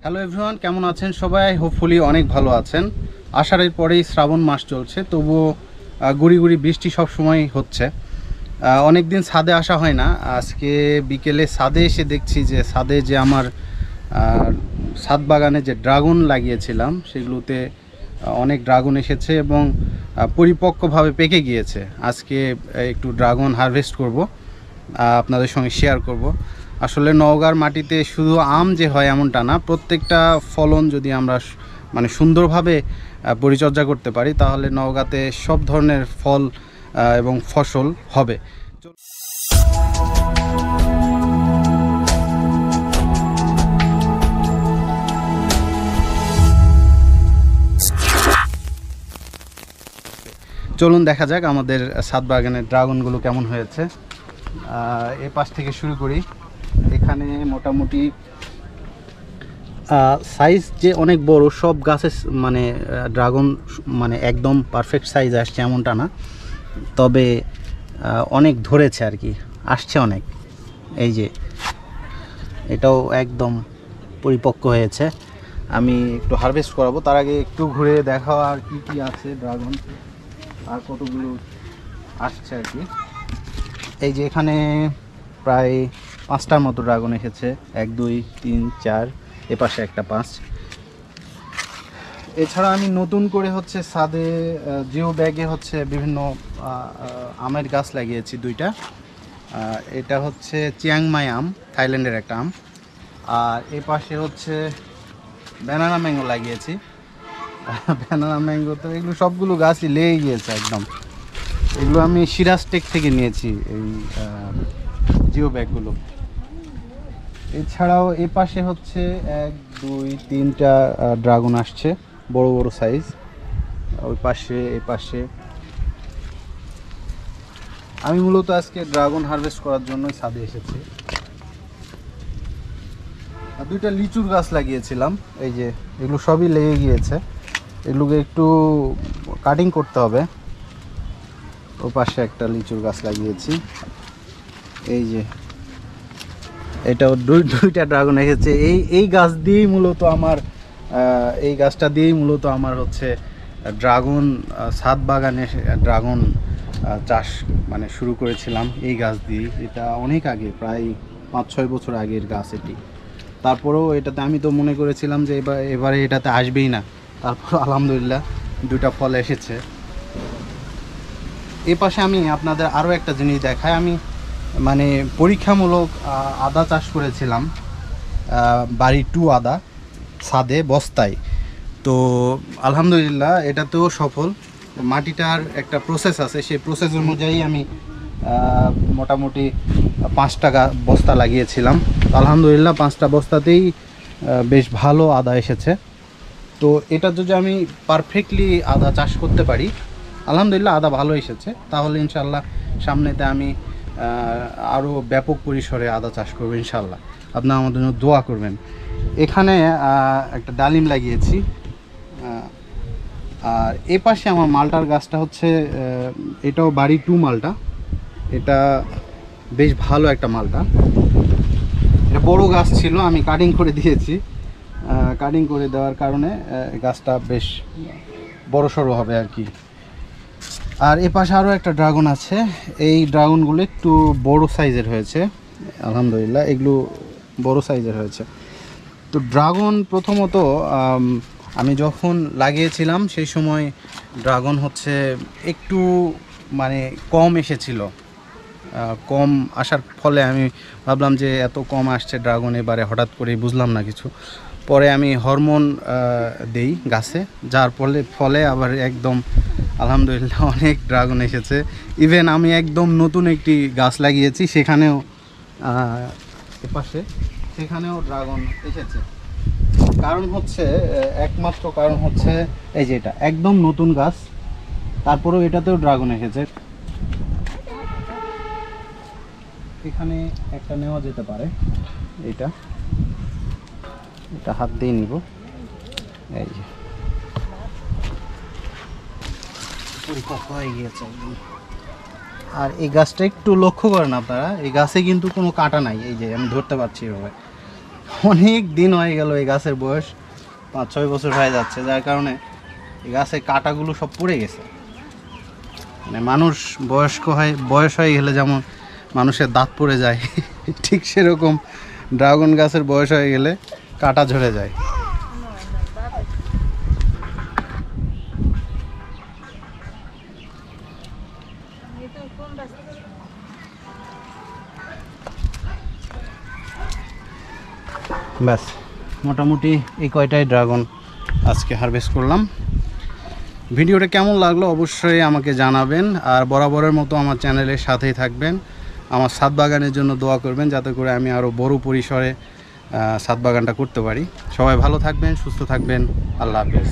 Hello everyone, কেমন আছেন সবাই? হোপফুলি অনেক ভালো আছেন। আষাঢ়ের পরেই শ্রাবণ মাস চলছে, তবুও গুড়ি গুড়ি বৃষ্টি সব সময় হচ্ছে। অনেক দিন ছাদে আসা হয় না। আজকে বিকেলে ছাদে এসে দেখছি যে ছাদে যে আমার ছাদ বাগানে যে ড্রাগন লাগিয়েছিলাম সেগুলোতে অনেক ড্রাগন এসেছে এবং পরিপক্কভাবে পেকে গিয়েছে। আজকে একটু ড্রাগন হারভেস্ট করব, আপনাদের সঙ্গে শেয়ার করব। আসলে নওগাঁর মাটিতে শুধু আম যে হয় এমনটা না, প্রত্যেকটা ফলন যদি আমরা মানে সুন্দরভাবে পরিচর্যা করতে পারি তাহলে নওগাঁতে সব ধরনের ফল এবং ফসল হবে। চলুন দেখা যাক আমাদের ছাদ বাগানের ড্রাগনগুলো কেমন হয়েছে। এ পাশ থেকে শুরু করি। এখানে মোটামুটি সাইজ যে অনেক বড়, সব গাছের মানে ড্রাগন মানে একদম পারফেক্ট সাইজ আসছে এমনটা না, তবে অনেক ধরেছে আর কি, আসছে অনেক। এই যে এটাও একদম পরিপক্ক হয়েছে। আমি একটু হারভেস্ট করাবো, তার আগে একটু ঘুরে দেখাও আর কি কি আছে ড্রাগন, আর কতগুলো আসছে আর কি। এই যে এখানে প্রায় 5টার মতো ড্রাগন এসেছে, 1 2 3 4, এপাশে একটা 5। এছাড়া আমি নতুন করে হচ্ছে ছাদে জিও ব্যাগে হচ্ছে বিভিন্ন আমের গাছ লাগিয়েছি 2টা। এটা হচ্ছে চিয়াংমাই আম, থাইল্যান্ডের একটা আম। আর এ পাশে হচ্ছে ব্যানানা ম্যাঙ্গো লাগিয়েছি। ব্যানানা ম্যাঙ্গো তো এগুলো সবগুলো গাছই লেগে গিয়েছে একদম। এগুলো আমি সিরাজটেক থেকে নিয়েছি, এই জিও ব্যাগগুলো। এছাড়াও এ পাশে হচ্ছে 1 2 3টা ড্রাগন আসছে, বড় বড় সাইজ। ওই পাশে এ পাশে আমি মূলত আজকে ড্রাগন হারভেস্ট করার জন্যই ছাদে এসেছি। আর 2টা লিচুর গাছ লাগিয়েছিলাম, এই যে এগুলো সবই লেগে গিয়েছে। এগুলোকে একটু কাটিং করতে হবে। ও পাশে একটা লিচুর গাছ লাগিয়েছি। এই যে এটাও 2টা ড্রাগন এসেছে। এই গাছ দিয়েই মূলত আমার এই গাছটা দিয়েই মূলত আমার হচ্ছে ড্রাগন ছাদ বাগানে ড্রাগন চাষ মানে শুরু করেছিলাম এই গাছ দিয়েই। এটা অনেক আগে, প্রায় 5-6 বছর আগের গাছ এটি। তারপরেও এটাতে আমি তো মনে করেছিলাম যে এবারে এটাতে আসবেই না, তারপর আলহামদুলিল্লাহ 2টা ফল এসেছে। এ পাশে আমি আপনাদের আরও একটা জিনিস দেখাই। আমি মানে পরীক্ষামূলক আদা চাষ করেছিলাম, বাড়ি 2 আদা ছাদে বস্তায়। তো আলহামদুলিল্লাহ এটাতেও সফল। মাটিটার একটা প্রসেস আছে, সেই প্রসেস অনুযায়ী আমি মোটামুটি 5টা বস্তা লাগিয়েছিলাম। আলহামদুলিল্লাহ 5টা বস্তাতেই বেশ ভালো আদা এসেছে। তো এটা যদি আমি পারফেক্টলি আদা চাষ করতে পারি, আলহামদুলিল্লাহ আদা ভালো এসেছে, তাহলে ইনশাল্লাহ সামনেতে আমি আরও ব্যাপক পরিসরে আদা চাষ করবো ইনশাল্লাহ। আপনারা আমাদের জন্য দোয়া করবেন। এখানে একটা ডালিম লাগিয়েছি। আর এ পাশে আমার মালটার গাছটা হচ্ছে এটাও বাড়ি 2 মালটা। এটা বেশ ভালো একটা মালটা। এটা বড় গাছ ছিল, আমি কাটিং করে দিয়েছি। কাটিং করে দেওয়ার কারণে গাছটা বেশ বড় সড়ো হবে আর কি। আর এ পাশে আরও একটা ড্রাগন আছে। এই ড্রাগনগুলো একটু বড় সাইজের হয়েছে, আলহামদুলিল্লাহ এগুলো বড় সাইজের হয়েছে। তো ড্রাগন প্রথমত আমি যখন লাগিয়েছিলাম সেই সময় ড্রাগন হচ্ছে একটু মানে কম এসেছিল। কম আসার ফলে আমি ভাবলাম যে এত কম আসছে ড্রাগন, এবারে হঠাৎ করেই বুঝলাম না কিছু। পরে আমি হরমোন দেই গাছে, যার ফলে আবার একদম আলহামদুলিল্লাহ অনেক ড্রাগন এসেছে। ইভেন আমি একদম নতুন একটি গাছ লাগিয়েছি, সেখানেও এপাশে সেখানেও ড্রাগন এসেছে। কারণ হচ্ছে একমাত্র কারণ হচ্ছে এই যে এটা একদম নতুন গাছ, তারপরেও এটাতেও ড্রাগন এসেছে। এখানে একটা নেওয়া যেতে পারে, এটা হাত দিয়ে নিব। এই যে পরিপক্ক হয়ে গিয়েছে একদম। আর এই গাছটা একটু লক্ষ্য করেন আপনারা, এই গাছে কিন্তু কোনো কাঁটা নাই, এই যে আমি ধরতে পারছি এভাবে। অনেক দিন হয়ে গেল এই গাছের বয়স 5-6 বছর হয়ে যাচ্ছে, যার কারণে এই গাছের কাঁটাগুলো সব পড়ে গেছে। মানে মানুষ বয়স হয়ে গেলে যেমন মানুষের দাঁত পড়ে যায় ঠিক সেরকম ড্রাগন গাছের বয়স হয়ে গেলে কাঁটা ঝরে যায়। ব্যাস মোটামুটি এই কয়টাই ড্রাগন আজকে হারভেস্ট করলাম। ভিডিওটা কেমন লাগলো অবশ্যই আমাকে জানাবেন, আর বরাবরের মতো আমার চ্যানেলের সাথেই থাকবেন। আমার ছাদ বাগানের জন্য দোয়া করবেন যাতে করে আমি আরও বড় পরিসরে ছাদ বাগানটা করতে পারি। সবাই ভালো থাকবেন, সুস্থ থাকবেন। আল্লাহ হাফেজ।